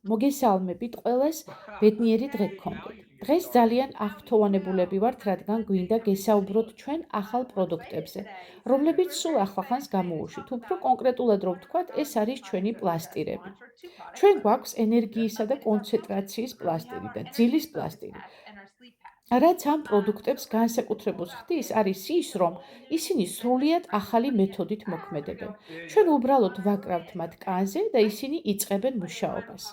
მოგესალმებით ყველას, ბედნიერი დღე გქონდეთ. დღეს ძალიან აღფრთოვანებულები ვართ, რადგან გვინდა გესაუბროთ ჩვენ ახალ პროდუქტებზე, რომლებიც სულ ახლახანს გამოუშვით. უფრო კონკრეტულად რომ ვთქვათ, ეს არის ჩვენი პლასტირები. ჩვენ გვაქვს ენერგიისა და კონცენტრაციის პლასტირი და ძილის პლასტირი. რაც ამ პროდუქტებს განსაკუთრებულს ხდის, არის ის, რომ ისინი სრულიად ახალი მეთოდით მოქმედებენ. ჩვენ უბრალოდ ვაკრავთ მათ კანზე და ისინი იწყებენ მუშაობას.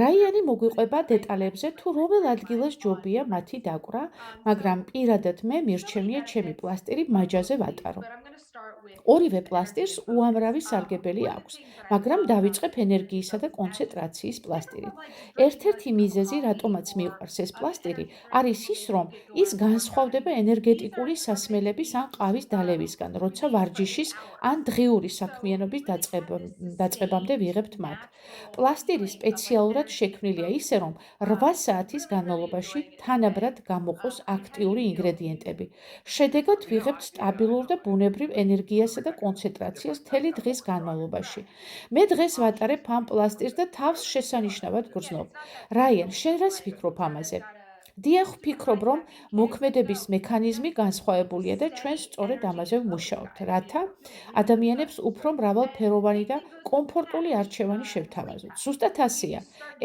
რაიანი მოგვიყვება დეტალებზე, თუ რომელ ადგილას ჯობია მათი დაკვრა, მაგრამ პირადად მე მირჩენია ჩემი პლასტირი მაჯაზე ვატარო. ორივე პლასტირს უამრავი სარგებელი აქვს, მაგრამ დავიწყებ ენერგიისა და კონცენტრაციის პლასტირით. ერთ-ერთი მიზეზი, რატომაც მიყვარს ეს პლასტირი, არის ის, რომ ის განსხვავდება ენერგეტიკული სასმელების ან ყავის დალევისგან, როცა ვარჯიშის ან დღიური საქმიანობის დაწყებამდე ვიღებთ მათ. პლასტირი სპეციალურად შექმნილია ისე, რომ 8 საათის განმავლობაში თანაბრად გამოყოს აქტიური ინგრედიენტები. შედეგად ვიღებთ სტაბილურ და ბუნებრივ ენერგიასა და კონცენტრაციას მთელი დღის განმავლობაში. მე დღეს ვატარებ ამ პლასტირს და თავს შესანიშნავად გრძნობ. რაიან, შენ რას ფიქრობ ამაზე? დიახ, ვფიქრობ, რომ მოქმედების მექანიზმი განსხვავებულია და ჩვენ სწორედ ამაზე ვმუშაობთ, რათა ადამიანებს უფრო მრავალფეროვანი და კომფორტული არჩევანი შევთავაზოთ. ზუსტად ასეა.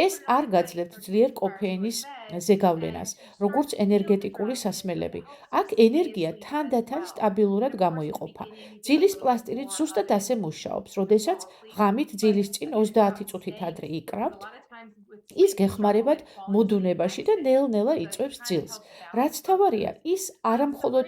ეს არ გაძლევთ ძლიერ კოფეინის ზეგავლენას, როგორც ენერგეტიკული სასმელები. აქ ენერგია თანდათან სტაბილურად გამოიყოფა. ძილის პლასტირით ზუსტად ასე მუშაობს, როდესაც ღამით ძილის წინ 30 წუთით ადრე იკრავთ, ის გეხმარებათ მოდუნებაში და ნელ-ნელა იწვევს ძილს. რაც თავარია, ის არა მხოლოდ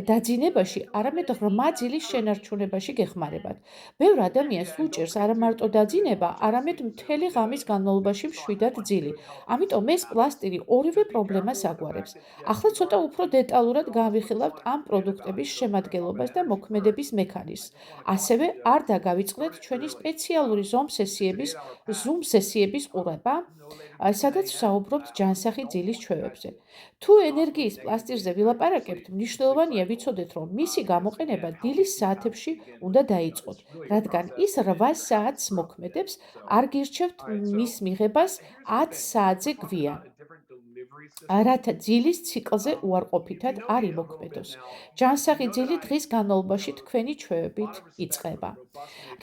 დაძინებაში, არამედ ღრმა ძილის შენარჩუნებაში გეხმარებათ. ბევრ ადამიანს უჭირს არა მარტო დაძინება, არამედ მთელი ღამის განმავლობაში მშვიდად ძილი. ამიტომ ეს პლასტირი ორივე პრობლემას აგვარებს. ახლა ცოტა უფრო დეტალურად განვიხილავთ ამ პროდუქტების შემადგენლობას და მოქმედების მექანიზმს. ასევე არ დაგავიწყდეთ ჩვენი სპეციალური Zoom სესიების ყურება, სადაც ვსაუბრობთ ჯანსაღი ძილის ჩვევებზე. თუ ენერგიის პლასტირზე ვილაპარაკებთ, მნიშვნელოვანია ვიცოდეთ, რომ მისი გამოყენება დილის საათებში უნდა დაიწყოთ, რადგან ის 8 საათს მოქმედებს, არ გირჩევთ მის მიღებას 10 საათზე გვიან. რათა ძილის ციკლზე უარყოფითად არ იმოქმედოს. ჯანსაღი ძილი დღის განმავლობაში თქვენი ჩვევებით იწყება.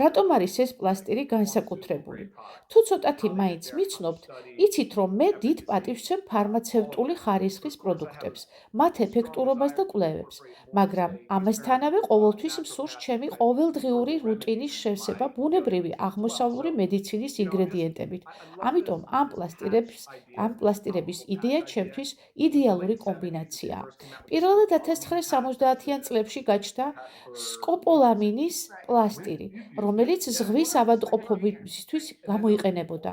რატომ არის ეს პლასტირი განსაკუთრებული? თუ ცოტათი მაინც მიცნობთ, იცით, რომ მე დიდ პატივს ვცემ ფარმაცევტული ხარისხის პროდუქტებს, მათ ეფექტურობას და კვლევებს, მაგრამ ამასთანავე ყოველთვის მსურს ჩემი ყოველდღიური რუტინის შევსება ბუნებრივი აღმოსავლური მედიცინის ინგრედიენტებით. ამიტომ ამ პლასტირების იდეა ჩემთვის იდეალური კომბინაციაა. პირველად 1970-იან წლებში გაჩნდა სკოპოლამინის პლასტირი, რომელიც ზღვის ავადმყოფობისთვის გამოიყენებოდა.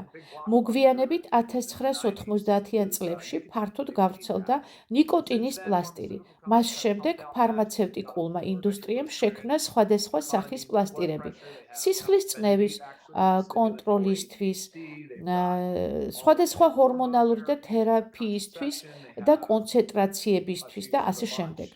მოგვიანებით 1990-იან წლებში ფართოდ გავრცელდა ნიკოტინის პლასტირი. მას შემდეგ ფარმაცევტიკულმა ინდუსტრიამ შექმნა სხვადასხვა სახის პლასტირები. სისხლის წნევის კონტროლისთვის, სხვადასხვა ჰორმონალური და თერაპიისთვის და კონცენტრაციებისთვის და ასე შემდეგ.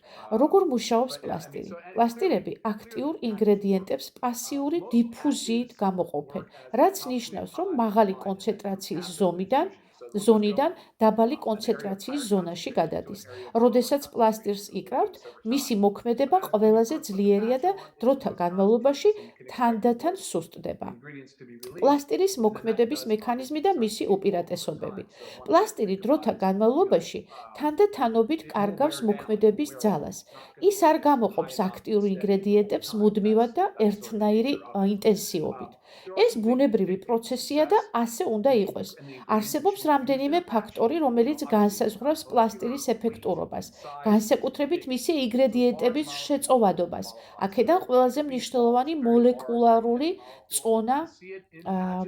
როგორ მუშაობს პლასტირი? პლასტირები აქტიურ ინგრედიენტებს პასიური დიფუზიით გამოყოფენ, რაც ნიშნავს, რომ მაღალი კონცენტრაციის ზონიდან დაბალი კონცენტრაციის ზონაში გადადის. როდესაც პლასტირს იკრავთ, მისი მოქმედება ყველაზე ძლიერია და დროთა განმავლობაში თანდათან სუსტდება. პლასტირის მოქმედების მექანიზმი და მისი უპირატესობები. პლასტირი დროთა განმავლობაში თანდათანობით კარგავს მოქმედების ძალას. ის არ გამოყოფს აქტიურ ინგრედიენტებს მუდმივად და ერთნაირი ინტენსივობით. ეს ბუნებრივი პროცესია და ასე უნდა იყოს. არსებობს რამდენიმე ფაქტორი, რომელიც განსაზღვრავს პლასტირის ეფექტურობას, განსაკუთრებით მისი ინგრედიენტების შეწოვადობას. აქედან ყველაზე მნიშვნელოვანი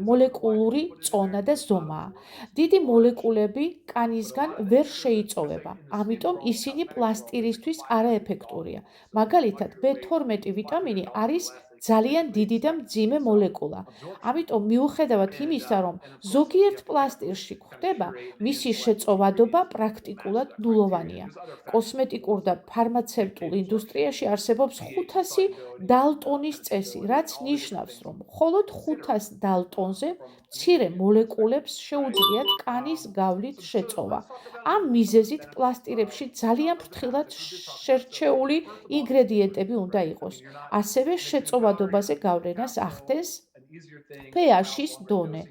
მოლეკულური წონა და ზომაა. დიდი მოლეკულები კანისგან ვერ შეიწოვება, ამიტომ ისინი პლასტირისთვის არაეფექტურია. მაგალითად, B12 ვიტამინი არის ძალიან დიდი და მძიმე მოლეკულა. ამიტომ მიუხედავად იმისა, რომ ზოგიერთ პლასტირში გვხვდება, მისი შეწოვადობა პრაქტიკულად ნულოვანია. კოსმეტიკურ და ფარმაცევტულ ინდუსტრიაში არსებობს 500 დალტონის წესი, რაც ნიშნავს, რომ მხოლოდ 500 დალტონზე მცირე მოლეკულებს შეუძლიათ კანის გავლით შეწოვა. ამ მიზეზით პლასტირებში ძალიან ფრთხილად შერჩეული ინგრედიენტები უნდა იყოს. ასევე შეწოვადობაზე გავლენას ახდენს pH-ის დონე,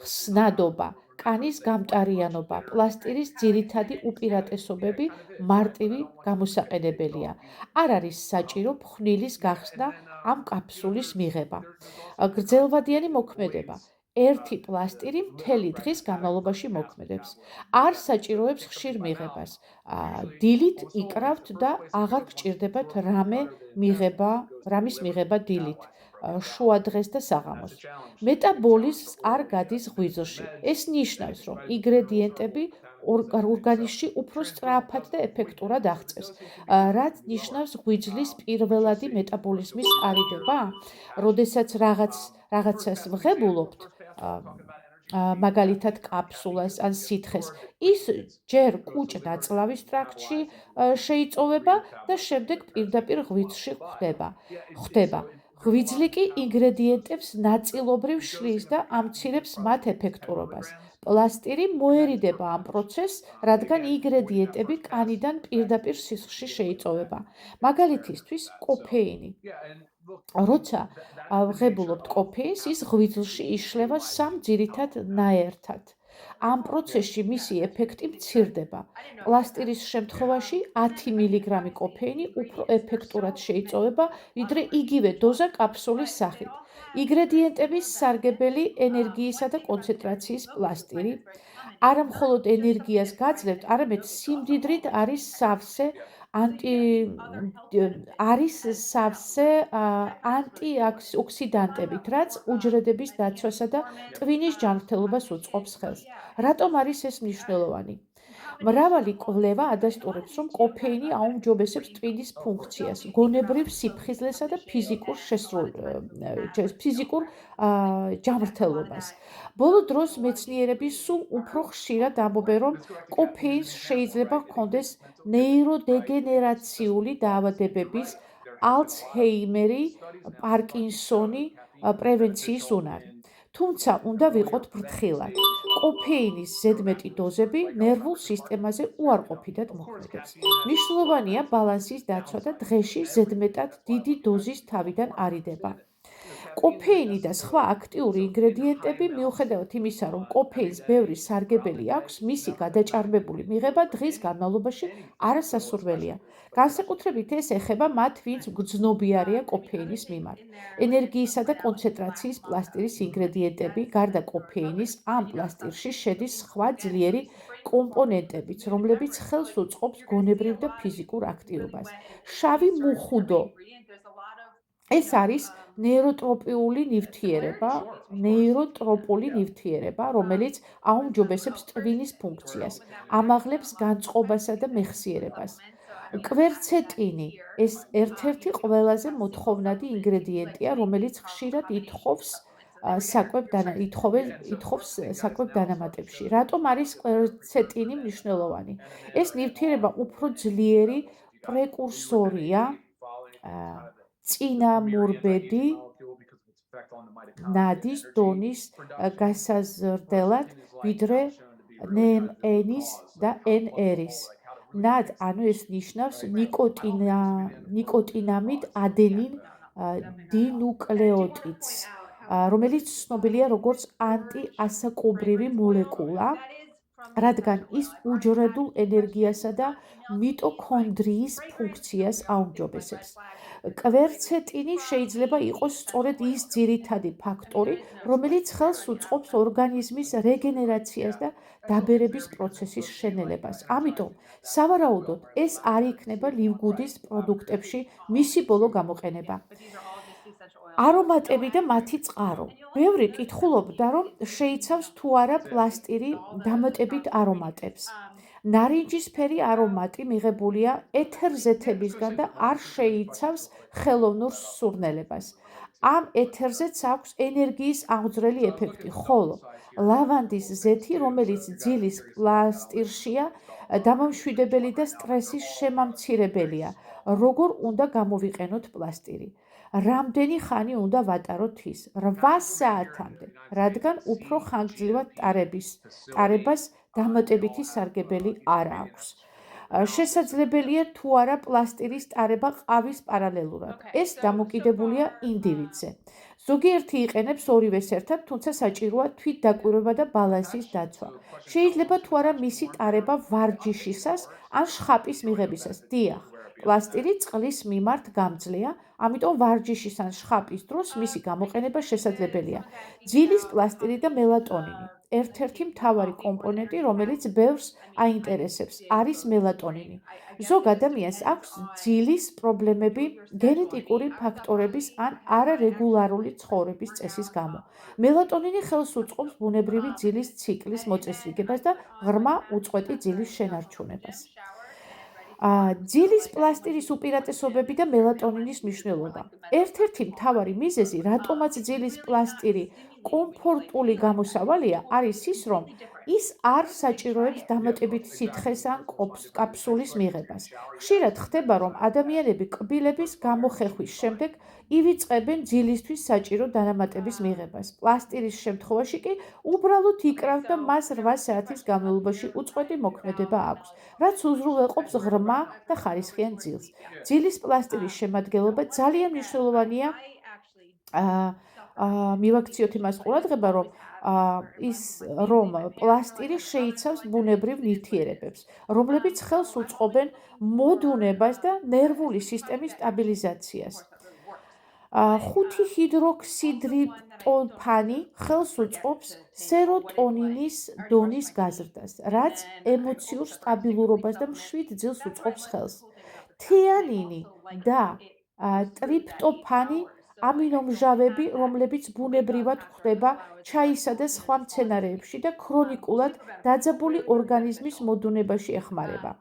ხსნადობა, კანის გამტარიანობა, პლასტირის ძირითადი უპირატესობები მარტივი გამოსაყენებელია. არ არის საჭირო ფხვნილის გახსნა ამ კაფსულის მიღება. გრძელვადიანი მოქმედება. ერთი პლასტირი მთელი დღის განმავლობაში მოქმედებს. არ საჭიროებს ხშირ მიღებას. დილით იკრავთ და აღარ გჭირდებათ რამის მიღება დილით. შუა დღეს და საღამოს. მეტაბოლიზმს არ გადის ღვიძლში. ეს ნიშნავს, რომ ინგრედიენტები ორგანიზმში უფრო სწრაფად და ეფექტურად აღწევს. რაც ნიშნავს ღვიძლის პირველადი მეტაბოლიზმის ყარიდება? როდესაც რაღაცას ვღებულობთ, მაგალითად კაფსულას ან სითხეს, ის ჯერ კუჭ-ნაწლავის ტრაქტში შეიწოვება და შემდეგ პირდაპირ ღვიძლში ხვდება. ღვიძლი კი ინგრედიენტებს ნაწილობრივ შლის და ამცირებს მათ ეფექტურობას. პლასტირი მოერიდება ამ პროცესს, რადგან ინგრედიენტები კანიდან პირდაპირ სისხლში შეიწოვება. მაგალითისთვის, კოფეინი. როცა ვღებულობთ კოფეინს, ის ღვიძლში იშლება სამ ძირითად ნაერთად. ამ პროცესში მისი ეფექტი მცირდება. პლასტირის შემთხვევაში 10 მგ კოფეინი უფრო ეფექტურად შეიწოვება, ვიდრე იგივე დოზა კაფსულის სახით. ინგრედიენტების სარგებელი ენერგიისა და კონცენტრაციის პლასტირი. არა მხოლოდ ენერგიას გაძლევთ, არამედ სიმდიდრით არის სავსე ანტიოქსიდანტებით, რაც უჯრედების დაცვასა და ტვინის ჯანმრთელობას უწყობს ხელს. რატომ არის ეს მნიშვნელოვანი? მრავალი კვლევა ადასტურებს, რომ კოფეინი აუმჯობესებს ტვინის ფუნქციას, გონებრივ სიფხიზლესა და ფიზიკურ ჯანმრთელობას. ბოლო დროს მეცნიერები სულ უფრო ხშირად ამბობენ, რომ კოფეინს შეიძლება ჰქონდეს ნეიროდეგენერაციული დაავადებების, ალცჰეიმერი, პარკინსონი პრევენციის უნარი. თუმცა უნდა ვიყოთ ფრთხილად. კოფეინის ზედმეტი დოზები ნერვულ სისტემაზე უარყოფითად მოქმედებს. მნიშვნელოვანია ბალანსის დაცვა და დღეში ზედმეტად დიდი დოზის თავიდან არიდება. კოფეინი და სხვა აქტიური ინგრედიენტები, მიუხედავად იმისა, რომ კოფეინს ბევრი სარგებელი აქვს, მისი გადაჭარბებული მიღება დღის განმავლობაში არასასურველია. განსაკუთრებით ეს ეხება მათ, ვინც გრძნობიარეა კოფეინის მიმართ. ენერგიისა და კონცენტრაციის პლასტირის ინგრედიენტები, გარდა კოფეინის, ამ პლასტირში შედის სხვა ძლიერი კომპონენტებიც, რომლებიც ხელს უწყობს გონებრივ და ფიზიკურ აქტივობას. შავი მუხუდო. ეს არის ნეიროტროპული ნივთიერება, რომელიც აუმჯობესებს ტვინის ფუნქციას, ამაღლებს განწყობასა და მეხსიერებას. კვერცეტინი ეს ერთ-ერთი ყველაზე მოთხოვნადი ინგრედიენტია, რომელიც ხშირად ითხოვს საკვებ დანამატებში. რატომ არის კვერცეტინი მნიშვნელოვანი? ეს ნივთიერება უფრო ძლიერი პრეკურსორია წინამორბედი ნადის დონის გასაზრდელად, ვიდრე ნმ-ის და ნР-ის. ნად, ანუ ეს ნიშნავს ნიკოტინამიდ ადენინ დინუკლეოტიდს, რომელიც ცნობილია როგორც ანტიასაკობრივი მოლეკულა, რადგან ის უჯრედულ ენერგიასა და მიტოქონდრიის ფუნქციას აუმჯობესებს. კვერცეტინი შეიძლება იყოს სწორედ ის ძირითადი ფაქტორი, რომელიც ხელს უწყობს ორგანიზმის რეგენერაციას და დაბერების პროცესის შენელებას. ამიტომ, სავარაუდოდ, ეს არ იქნება ლივგუდის პროდუქტებში მისი ბოლო გამოყენება. არომატები და მათი წყარო. ბევრი კითხულობდა, რომ შეიცავს თუ არა პლასტირი დამატებით არომატებს. ნარინჯისფერი არომატი მიღებულია ეთერზეთებისგან და არ შეიცავს ხელოვნურ სურნელებას. ამ ეთერზეთს აქვს ენერგიის აღძვრელი ეფექტი, ხოლო ლავანდის ზეთი, რომელიც ძილის პლასტირშია, დამამშვიდებელი და სტრესის შემამცირებელია. როგორ უნდა გამოვიყენოთ პლასტირი? რამდენი ხანი უნდა ვატაროთ ის? 8 საათამდე, რადგან უფრო ხანგრძლივად ტარებას დამატებითი სარგებელი არ აქვს. შესაძლებელია თუ არა პლასტირის ტარება ყავის პარალელურად. ეს დამოკიდებულია ინდივიდზე. ზოგიერთი იყენებს ორივეს ერთად, თუმცა საჭიროა თვითდაკვირვება და ბალანსის დაცვა. შეიძლება თუ არა მისი ტარება ვარჯიშისას ან შხაპის მიღებისას. დიახ, პლასტირი წყლის მიმართ გამძლეა, ამიტომ ვარჯიშის ან შხაპის დროს მისი გამოყენება შესაძლებელია. ძილის პლასტირი და მელატონინი. ერთ-ერთი მთავარი კომპონენტი, რომელიც ბევრს აინტერესებს, არის მელატონინი. ზოგ ადამიანს აქვს ძილის პრობლემები გენეტიკური ფაქტორების ან არარეგულარული ცხოვრების წესის გამო. მელატონინი ხელს უწყობს ბუნებრივი ძილის ციკლის მოწესრიგებას და ღრმა უწყვეტი ძილის შენარჩუნებას. ძილის პლასტირის უპირატესობები და მელატონინის მნიშვნელობა. ერთ-ერთი მთავარი მიზეზი, რატომაც ძილის პლასტირი კომფორტული გამოსავალია, არის ის, რომ ის არ საჭიროებს დამატებით სითხეს ან კაფსულის მიღებას. ხშირად ხდება, რომ ადამიანები კბილების გამოხეხვის შემდეგ ივიწყებენ ძილისთვის საჭირო დანამატების მიღებას. პლასტირის შემთხვევაში კი უბრალოდ იკრავთ და მას 8 საათის განმავლობაში უწყვეტი მოქმედება აქვს, რაც უზრუნველყოფს ღრმა და ხარისხიან ძილს. ძილის პლასტირის შემადგენლობა ძალიან მნიშვნელოვანია. მივაქციოთ იმას ყურადღება, რომ პლასტირი შეიცავს ბუნებრივ ნივთიერებებს, რომლებიც ხელს უწყობენ მოდუნებას და ნერვული სისტემის სტაბილიზაციას. 5-ჰიდროქსიტრიპტოფანი ხელს უწყობს სეროტონინის დონის გაზრდას, რაც ემოციურ სტაბილურობას და მშვიდ ძილს უწყობს ხელს. თეანინი და ტრიპტოფანი ამინომჟავები, რომლებიც ბუნებრივად გვხვდება ჩაისა და სხვა მცენარეებში და ქრონიკულად დაძაბული ორგანიზმის მოდუნებაში ეხმარება.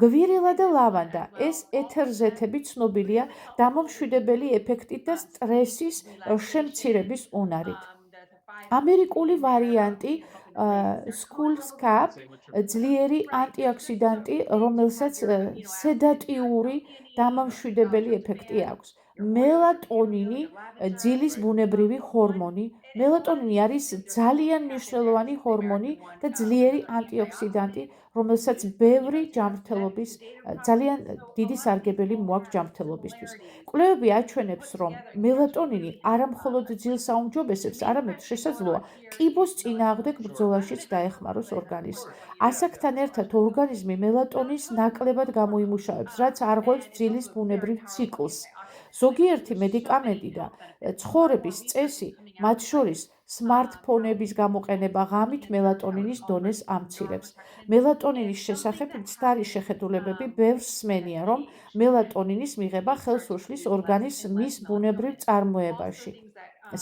გვირილა და ლავანდა. ეს ეთერზეთები ცნობილია დამამშვიდებელი ეფექტით და სტრესის შემცირების უნარით. ამერიკული ვარიანტი სკულსკაპ ძლიერი ანტიოქსიდანტი, რომელსაც სედატიური დამამშვიდებელი ეფექტი აქვს. მელატონინი, ძილის ბუნებრივი ჰორმონი. მელატონინი არის ძალიან მნიშვნელოვანი ჰორმონი და ძლიერი ანტიოქსიდანტი, რომელსაც ძალიან დიდი სარგებელი მოაქვს ჯანმრთელობისთვის. კვლევები აჩვენებს, რომ მელატონინი არა მხოლოდ ძილს აუმჯობესებს, არამედ შესაძლოა კიბოს წინააღმდეგ ბრძოლაშიც დაეხმაროს ორგანიზმს. ასაკთან ერთად ორგანიზმი მელატონინს ნაკლებად გამოიმუშავებს, რაც არღვევს ძილის ბუნებრივ ციკლს. ზოგიერთი მედიკამენტი და ცხოვრების წესი, მათ შორის სმარტფონების გამოყენება, ღამით მელატონინის დონეს ამცირებს. მელატონინის შესახებ მცდარი შეხედულებები ბევრს სმენია, რომ მელატონინის მიღება ხელს უშლის ორგანიზმს მის ბუნებრივ წარმოებაში.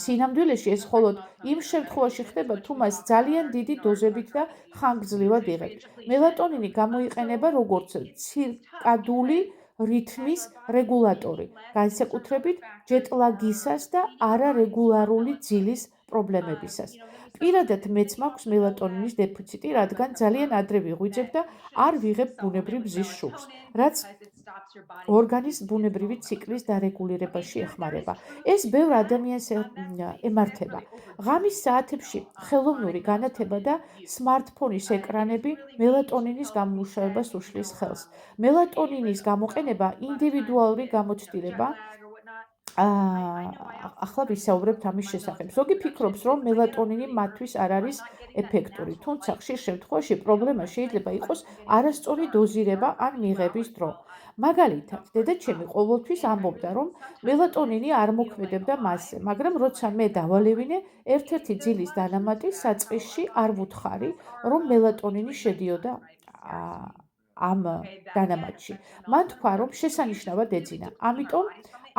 სინამდვილეში ეს მხოლოდ იმ შემთხვევაში ხდება, თუ მას ძალიან დიდი დოზებით და ხანგრძლივად იღებთ. მელატონინი გამოიყენება როგორც ცირკადული რითმის რეგულატორი, განსაკუთრებით ჯეტლაგისას და არარეგულარული ძილის პრობლემებისას. პირადად მეც მაქვს მელატონინის დეფიციტი, რადგან ძალიან ადრე ვიღვიძებ და არ ვიღებ ბუნებრივ მზის შუქს, რაც ორგანიზმს ბუნებრივი ციკლის დარეგულირებაში ეხმარება. ეს ბევრ ადამიანს ემართება. ღამის საათებში ხელოვნური განათება და სმარტფონის ეკრანები მელატონინის გამომუშავებას უშლის ხელს. მელატონინის გამოყენება ინდივიდუალური გამოცდილება. ახლა ვისაუბრებთ ამის შესახებ. ზოგი ფიქრობს, რომ მელატონინი მათთვის არ არის ეფექტური, თუმცა ხშირ შემთხვევაში პრობლემა შეიძლება იყოს არასწორი დოზირება ან მიღების დრო. მაგალითად, დედაჩემი ყოველთვის ამბობდა, რომ მელატონინი არ მოქმედებდა მასზე, მაგრამ როცა მე დავალევინე, ერთ-ერთი ძილის დანამატი საწყისში არ ვუთხარი, რომ მელატონინი შედიოდა ამ დანამატში. მან თქვა, რომ შესანიშნავად ეძინა. ამიტომ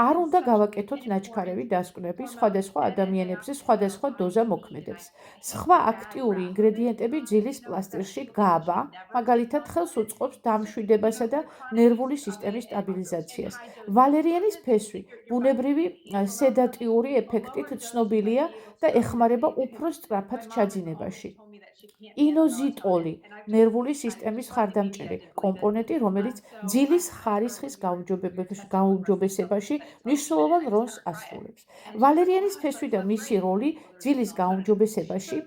არ უნდა გავაკეთოთ ნაჩქარევი დასკვნები სხვადასხვა ადამიანებზე სხვადასხვა დოზა მოქმედებს. სხვა აქტიური ინგრედიენტები ძილის პლასტირში გაბა, მაგალითად, ხელს უწყობს დამშვიდებასა და ნერვული სისტემის სტაბილიზაციას. ვალერიანის ფესვი ბუნებრივი სედატიური ეფექტით ცნობილია და ეხმარება უფრო სწრაფად ჩაძინებაში. ინოზიტოლი, ნერვული სისტემის ხარდამჭერი კომპონენტი, რომელიც ძილის ხარისხის გაუმჯობესებაში მნიშვნელოვან როლს ასრულებს. ვალერიანის ფესვი და მისი როლი ძილის გაუმჯობესებაში,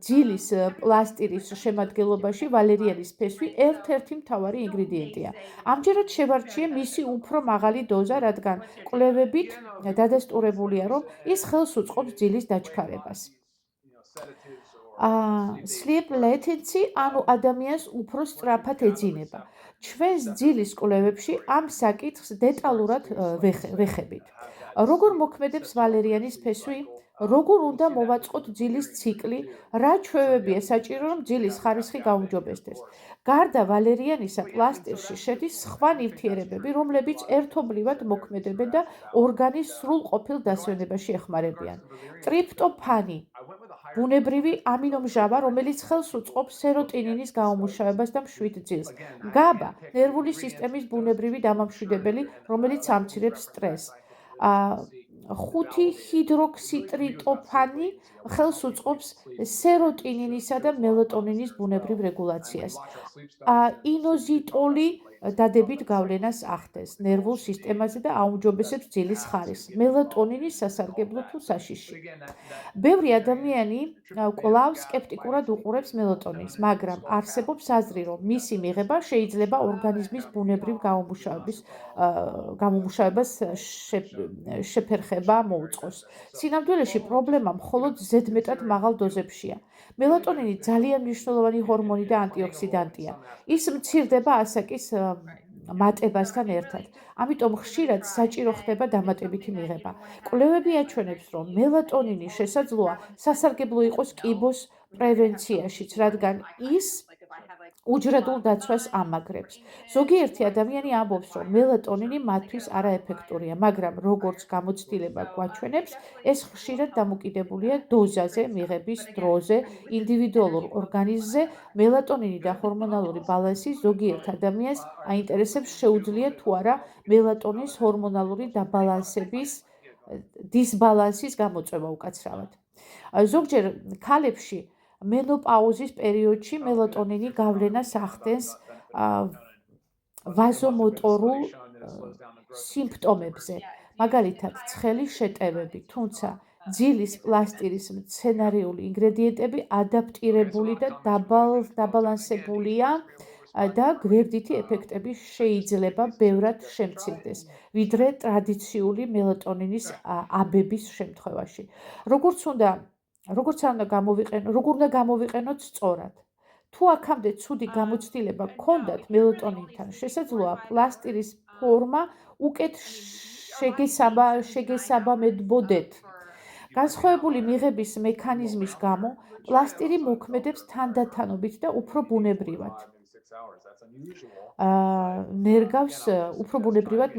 ძილის პლასტირის შემადგენლობაში ვალერიანის ფესვი ერთ-ერთი მთავარი ინგრედიენტია. ამჯერად შევარჩიე მისი უფრო მაღალი დოზა, რადგან კვლევებით დადასტურებულია, რომ ის ხელს უწყობს ძილის დაჩქარებას. Sleep latency, ანუ ადამიანს უფრო სწრაფად ეძინება. ჩვენს ძილის კვლევებში ამ საკითხს დეტალურად ვეხებით. როგორ მოქმედებს ვალერიანის ფესვი? როგორ უნდა მოვაწყოთ ძილის ციკლი? რა ჩვევებია საჭირო, რომ ძილის ხარისხი გაუმჯობესდეს? გარდა ვალერიანისა, პლასტირში შედის სხვა ნივთიერებები, რომლებიც ერთობლივად მოქმედებენ და ორგანის სრულყოფილ დასვენებაში ეხმარებიან. ტრიპტოფანი, ბუნებრივი ამინომჟავა, რომელიც ხელს უწყობს სეროტონინის გამომუშავებას და მშვიდ ძილს. GABA, ნერვული სისტემის ბუნებრივი დამამშვიდებელი, რომელიც ამცირებს სტრესს. 5-ჰიდროქსიტრიტოფანი ხელს უწყობს სეროტონინისა და მელატონინის ბუნებრივ რეგულაციას. ინოზიტოლი დადებით გავლენას ახდენს ნერვულ სისტემაზე და აუმჯობესებს ძილის ხარისხს. მელატონინის სასარგებლო თუ საშიში. ბევრი ადამიანი კვლავ სკეპტიკურად უყურებს მელატონინს, მაგრამ არსებობს აზრი, რომ მისი მიღება შეიძლება ორგანიზმის ბუნებრივ გამომუშავებას შეფერხება მოუწყოს. სინამდვილეში პრობლემა მხოლოდ ზედმეტად მაღალ დოზებშია. მელატონინი ძალიან მნიშვნელოვანი ჰორმონი და ანტიოქსიდანტია. ის მცირდება ასაკის მატებასთან ერთად. ამიტომ ხშირად საჭირო ხდება დამატებითი მიღება. კვლევები აჩვენებს, რომ მელატონინი შესაძლოა სასარგებლო იყოს კიბოს პრევენციაშიც, რადგან ის უჯრედულ დაცვას ამაგრებს. ზოგიერთი ადამიანი ამბობს, რომ მელატონინი მათთვის არაეფექტურია, მაგრამ როგორც გამოცდილება გვაჩვენებს, ეს ხშირად დამოკიდებულია დოზაზე, მიღების დროზე, ინდივიდუალურ ორგანიზმზე. მელატონინი და ჰორმონალური ბალანსი ზოგიერთ ადამიანს აინტერესებს, შეუძლია თუ არა მელატონის ჰორმონალური დისბალანსის გამოწვევა უკაცრავად. ზოგჯერ ქალებში მენოპაუზის პერიოდში მელატონინი გავლენას ახდენს ვაზომოტორულ სიმპტომებზე, მაგალითად ცხელი შეტევები, თუმცა ძილის პლასტირის მცენარეული ინგრედიენტები ადაპტირებული და დაბალანსებულია და გვერდითი ეფექტები შეიძლება ბევრად შემცირდეს, ვიდრე ტრადიციული მელატონინის აბების შემთხვევაში. როგორ უნდა გამოვიყენოთ სწორად? თუ აქამდე ცუდი გამოცდილება გქონდათ მელატონინთან, შესაძლოა პლასტირის ფორმა უკეთ შეგესაბამებოდეთ. განსხვავებული მიღების მექანიზმის გამო პლასტირი მოქმედებს თანდათანობით და უფრო ბუნებრივად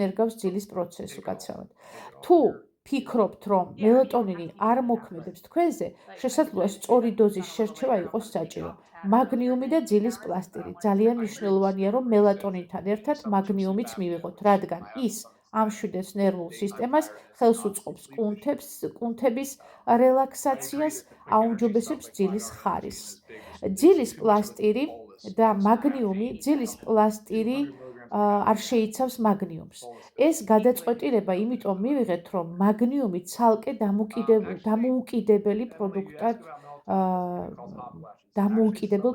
ნერგავს ძილის პროცესს უკაცრავად. თუ ფიქრობთ, რომ მელატონინი არ მოქმედებს თქვენზე, შესაძლოა სწორი დოზის შერჩევა იყოს საჭირო. მაგნიუმი და ძილის პლასტირი. ძალიან მნიშვნელოვანია, რომ მელატონინთან ერთად მაგნიუმიც მივიღოთ, რადგან ის ამშვიდებს ნერვულ სისტემას, ხელს უწყობს კუნთების რელაქსაციას, აუმჯობესებს ძილის ხარისხს. ძილის პლასტირი და მაგნიუმი, ძილის პლასტირი არ შეიცავს მაგნიუმს. ეს გადაწყვეტილება იმიტომ მივიღეთ, რომ მაგნიუმი ცალკე დამოუკიდებელ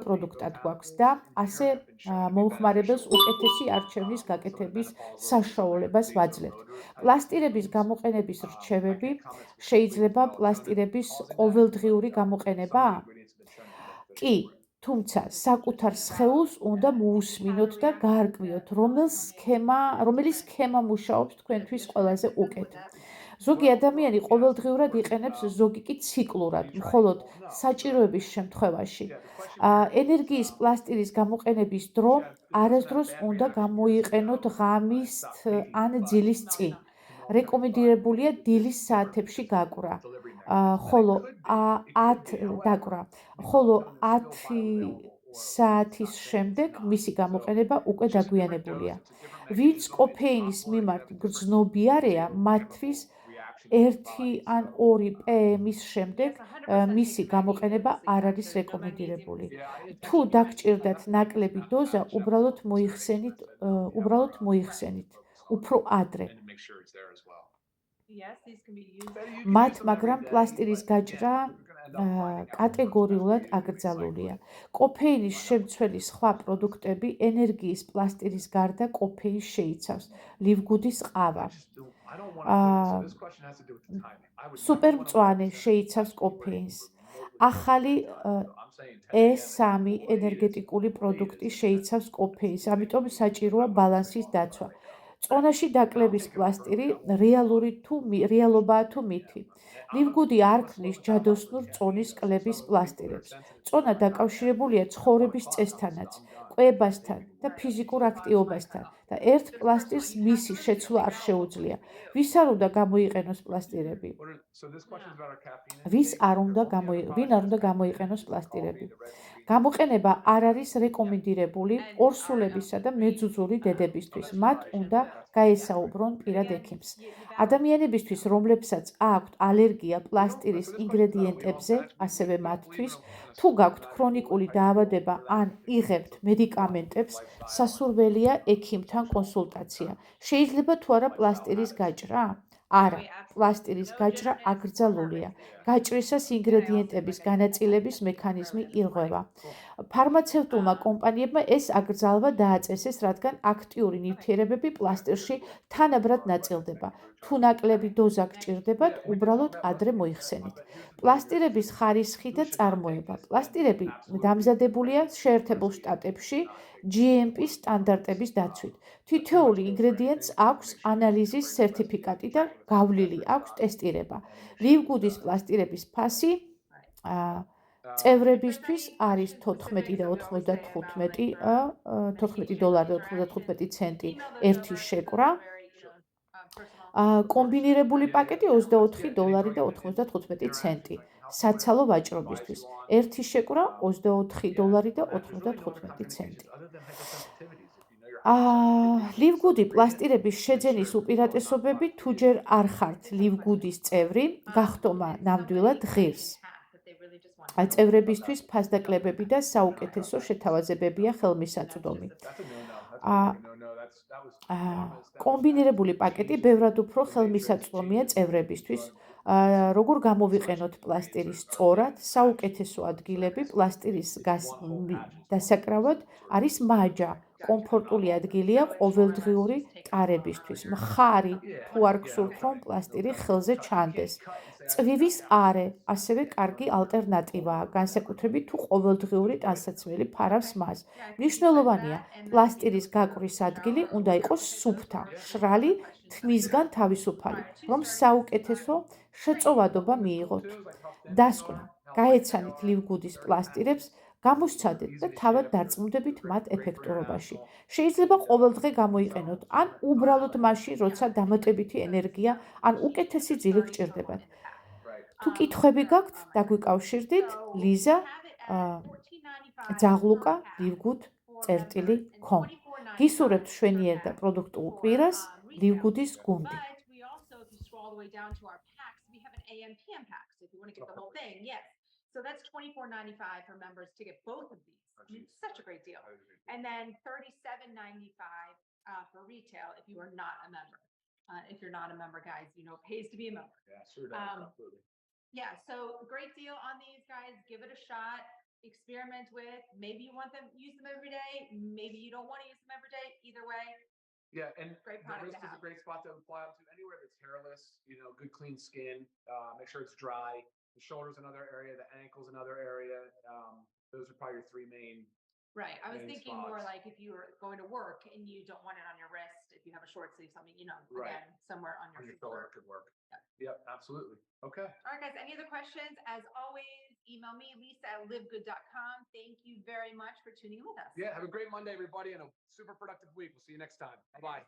პროდუქტად გვაქვს და ასე მომხმარებელს უკეთესი არჩევნის გაკეთების საშუალებას ვაძლევთ. პლასტირების გამოყენების რჩევები. შეიძლება პლასტირების ყოველდღიური გამოყენება? კი, თუმცა საკუთარ სხეულს უნდა მოусმინოთ და გაარკვიოთ, რომელი სქემა მუშაობს თქვენთვის ყველაზე უკეთ. ზოგი ადამიანი ყოველდღიურად იყენებს, ზოგი კი ციკლურად, მხოლოდ საჭიროების შემთხვევაში. ენერგიის პლასტირის გამოყენების დრო არასდროს უნდა გამოიყენოთ ღამის ან ძილის წინ. რეკომენდებულია დილის საათებში გაკვრა, ხოლო 10 საათის შემდეგ მისი გამოყენება უკვე დაგვიანებულია. ვინც კოფეინის მიმართ გრძნობიარეა, მათთვის 1 ან 2 PM-ის შემდეგ მისი გამოყენება არ არის რეკომენდირებული. თუ დაგჭირდათ ნაკლები დოზა, უბრალოდ მოიხსენით უფრო ადრე. მათ, მაგრამ პლასტირის გაჭრა კატეგორიულად აკრძალულია. კოფეინის შემცველი სხვა პროდუქტები ენერგიის პლასტირის გარდა კოფეინს შეიცავს, ლივგუდის ყავა. სუპერმწვანე შეიცავს კოფეინს. ახალი E3 ენერგეტიკული პროდუქტი შეიცავს კოფეინს, ამიტომ საჭიროა ბალანსის დაცვა. წონაში დაკლების პლასტირი რეალობაა თუ მითი. ლივგუდი არ ქმნის ჯადოსნურ წონის კლების პლასტირებს. წონა დაკავშირებულია ცხოვრების წესთანაც, კვებასთან და ფიზიკურ აქტივობასთან და ერთ პლასტირს მისი შეცვლა არ შეუძლია. ვის არ უნდა გამოიყენოს პლასტირები? ვინ არ უნდა გამოიყენოს პლასტირები? გამოყენება არ არის რეკომენდირებული ორსულებისა და მეძუძური დედებისთვის. მათ უნდა გაესაუბრონ პირად ექიმს. ადამიანებისთვის, რომლებსაც აქვთ ალერგია პლასტირის ინგრედიენტებზე, ასევე მათთვის, თუ გაქვთ ქრონიკული დაავადება ან იღებთ მედიკამენტებს, სასურველია ექიმთან კონსულტაცია. შეიძლება თუ არა პლასტირის გაჭრა? არა, პლასტირის გაჭრა აკრძალულია. გაჭრისას ინგრედიენტების განაწილების მექანიზმი ირღვევა. ფარმაცევტულმა კომპანიებმა ეს აკრძალვა დააწესეს, რადგან აქტიური ნივთიერებები პლასტირში თანაბრად ნაწილდება. თუ ნაკლები დოზა გჭირდებათ, უბრალოდ ადრე მოიხსენით. პლასტირების ხარისხი და წარმოება. პლასტირები დამზადებულია შეერთებულ შტატებში GMP სტანდარტების დაცვით. თითოეული ინგრედიენტს აქვს ანალიზის სერტიფიკატი და გავლილი აქვს ტესტირება. ლივგუდის პლასტირების ფასი წევრებისთვის არის $14.95 ერთი შეკვრა. კომბინირებული პაკეტი $24.95. საცალო ვაჭრობისთვის. ერთი შეკვრა $24.95. ლივგუდი პლასტირების შეძენის უპირატესობები თუ ჯერ არ ხართ ლივგუდის წევრი, გახდომა ნამდვილად ღირს. წევრებისთვის ფასდაკლებები და საუკეთესო შეთავაზებებია ხელმისაწვდომი. კომბინირებული პაკეტი ბევრად უფრო ხელმისაწვდომია წევრებისთვის. როგორ გამოვიყენოთ პლასტირი სწორად, საუკეთესო ადგილები პლასტირის დასაკრავად არის მაჯა. კომფორტული ადგილია ყოველდღიური ტარებისთვის. მხარი თუ არ გსურთ, რომ პლასტირი ხელზე ჩანდეს. წვივის არე ასევე კარგი ალტერნატივაა, განსაკუთრებით თუ ყოველდღიური ტანსაცმელი ფარავს მას. მნიშვნელოვანია, პლასტირის გაკვრის ადგილი უნდა იყოს სუფთა, მშრალი, თმისგან თავისუფალი, რომ საუკეთესო შეწოვადობა მიიღოთ. დასკვნა: გაეცანით ლივგუდის პლასტირებს, გამოსცადეთ და თავად დარწმუნდებით მათ ეფექტურობაში. შეიძლება ყოველდღე გამოიყენოთ, ან უბრალოდ მაშინ, როცა დამატებითი ენერგია ან უკეთესი ძილი გჭირდებათ. თუ კითხვები გაქვთ, დაგვიკავშირდით ლიზა ძაღლუკა livgood.com. გისურვებთ შვენიერ და პროდუქტულ კვირას. ლივგუდის გუნდი. So that's $24.95 for members to get both of these. Such a great deal. And then $37.95 for retail if you are not a member. If you're not a member, guys, you know it pays to be a member. Yeah, sure does. Absolutely. Yeah, so great deal on these, guys. Give it a shot. Experiment with. Maybe you want them use them every day. Maybe you don't want to use them every day. Either way. Yeah, and great the wrist is a great spot to apply them to anywhere that's hairless. Good clean skin. Make sure it's dry. The shoulder's another area, the ankle's another area. Those are probably your three main. Right. I was thinking spots. More like if you were going to work and you don't want it on your wrist, if you have a short sleeve, something, right. Again, somewhere on your shoulder could work. Yep, absolutely. Okay. All right, guys. Any other questions? As always, email me, Lisa@livegood.com. Thank you very much for tuning in with us. Yeah, have a great Monday, everybody, and a super productive week. We'll see you next time. Bye-bye.